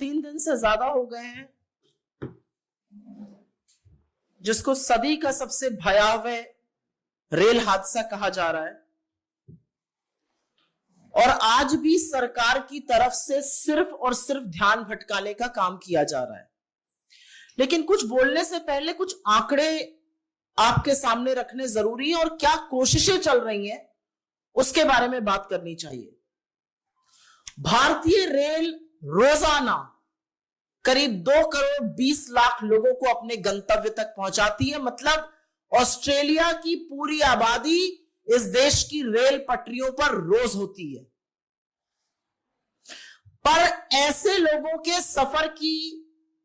3 दिन से ज्यादा हो गए हैं जिसको सदी का सबसे भयावह रेल हादसा कहा जा रहा है, और आज भी सरकार की तरफ से सिर्फ और सिर्फ ध्यान भटकाने का काम किया जा रहा है। लेकिन कुछ बोलने से पहले कुछ आंकड़े आपके सामने रखने जरूरी है, और क्या कोशिशें चल रही हैं उसके बारे में बात करनी चाहिए। भारतीय रेल रोजाना करीब 2 करोड़ 20 लाख लोगों को अपने गंतव्य तक पहुंचाती है। मतलब ऑस्ट्रेलिया की पूरी आबादी इस देश की रेल पटरियों पर रोज होती है। पर ऐसे लोगों के सफर की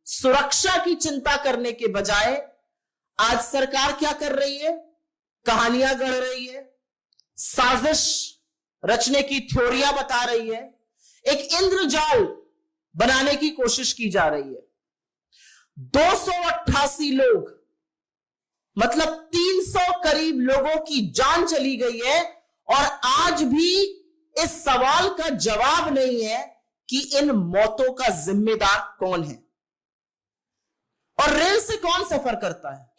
सुरक्षा की चिंता करने के बजाय आज सरकार क्या कर रही है? कहानियां गढ़ रही है, साजिश रचने की थ्योरियां बता रही है, एक इंद्रजाल बनाने की कोशिश की जा रही है। 288 लोग, मतलब 300 करीब लोगों की जान चली गई है, और आज भी इस सवाल का जवाब नहीं है कि इन मौतों का जिम्मेदार कौन है। और रेल से कौन सफर करता है?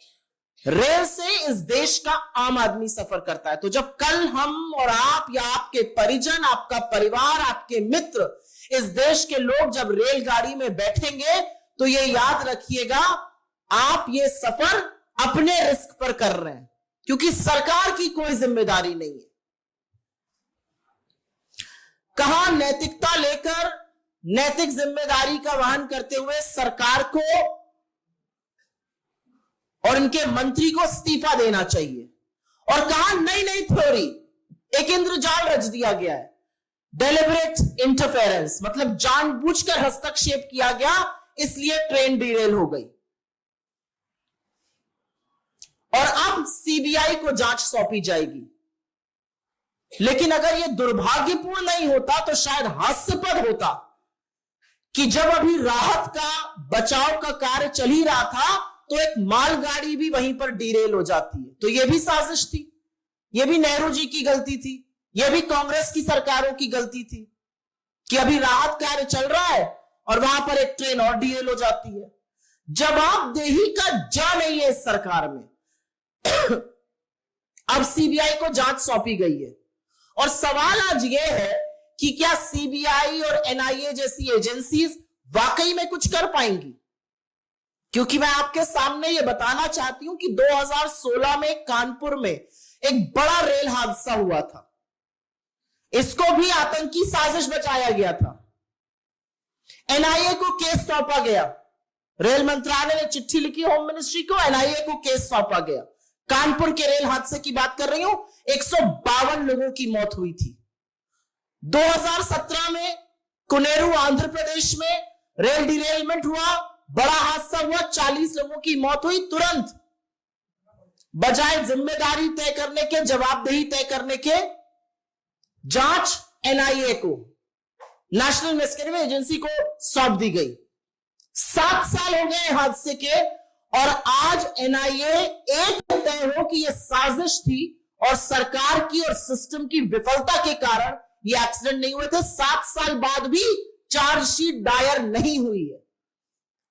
रेल से इस देश का आम आदमी सफर करता है। तो जब कल हम और आप या आपके परिजन, आपका परिवार, आपके मित्र, इस देश के लोग जब रेलगाड़ी में बैठेंगे तो ये याद रखिएगा, आप ये सफर अपने रिस्क पर कर रहे हैं, क्योंकि सरकार की कोई जिम्मेदारी नहीं है। कहां नैतिकता लेकर नैतिक जिम्मेदारी का वहन करते हुए सरकार को और इनके मंत्री को इस्तीफा देना चाहिए, और कहां नई नई थ्योरी, एक इंद्रजाल रच दिया गया है, डेलिबरेट इंटरफेरेंस, मतलब जानबूझकर हस्तक्षेप किया गया इसलिए ट्रेन डिरेल हो गई, और अब सीबीआई को जांच सौंपी जाएगी। लेकिन अगर यह दुर्भाग्यपूर्ण नहीं होता तो शायद हास्यास्पद होता कि जब अभी राहत का, बचाव का कार्य चल ही रहा था तो एक मालगाड़ी भी वहीं पर डिरेल हो जाती है। तो यह भी साजिश थी, यह भी नेहरू जी की गलती थी, यह भी कांग्रेस की सरकारों की गलती थी कि अभी राहत कार्य चल रहा है और वहां पर एक ट्रेन और डिरेल हो जाती है। जवाबदेही का जा नहीं है इस सरकार में। अब सीबीआई को जांच सौंपी गई है, और सवाल आज यह है कि क्या सीबीआई और एनआईए जैसी एजेंसीज वाकई में कुछ कर पाएंगी? क्योंकि मैं आपके सामने यह बताना चाहती हूं कि 2016 में कानपुर में एक बड़ा रेल हादसा हुआ था। इसको भी आतंकी साजिश बताया गया था। एनआईए को केस सौंपा गया, रेल मंत्रालय ने चिट्ठी लिखी होम मिनिस्ट्री को, एनआईए को केस सौंपा गया। कानपुर के रेल हादसे की बात कर रही हूं, 152 लोगों की मौत हुई थी। 2017 में कुनेरू आंध्र प्रदेश में रेल डिरेलमेंट हुआ, बड़ा हादसा हुआ, 40 लोगों की मौत हुई। तुरंत बजाय जिम्मेदारी तय करने के, जवाबदेही तय करने के, जांच एनआईए को, नेशनल इन्वेस्टिगेटिव एजेंसी को सौंप दी गई। 7 साल हो गए हादसे के, और आज एनआईए एक तय हो कि यह साजिश थी और सरकार की और सिस्टम की विफलता के कारण ये एक्सीडेंट नहीं हुए थे। 7 साल बाद भी चार्जशीट दायर नहीं हुई है।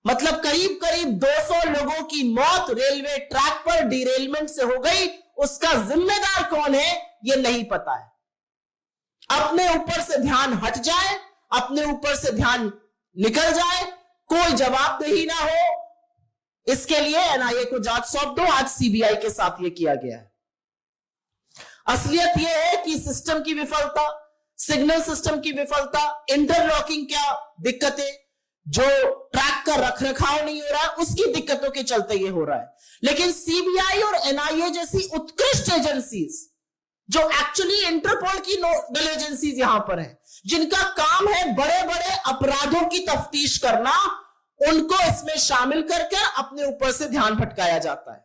मतलब करीब करीब 200 लोगों की मौत रेलवे ट्रैक पर डिरेलमेंट से हो गई। उसका जिम्मेदार कौन है ये नहीं पता है। अपने ऊपर से ध्यान हट जाए, अपने ऊपर से ध्यान निकल जाए, कोई जवाबदेही ना हो, इसके लिए एनआईए को जांच सौंप दो। आज सीबीआई के साथ यह किया गया है। असलियत यह है कि सिस्टम की विफलता, सिग्नल सिस्टम की विफलता, इंटरलॉकिंग क्या दिक्कतें, जो ट्रैक का रखरखाव नहीं हो रहा है, उसकी दिक्कतों के चलते ये हो रहा है। लेकिन सीबीआई और एनआईए जैसी उत्कृष्ट एजेंसीज, जो एक्चुअली इंटरपोल की नोडल एजेंसीज यहां पर हैं, जिनका काम है बड़े बड़े अपराधों की तफ्तीश करना, उनको इसमें शामिल करके अपने ऊपर से ध्यान भटकाया जाता है।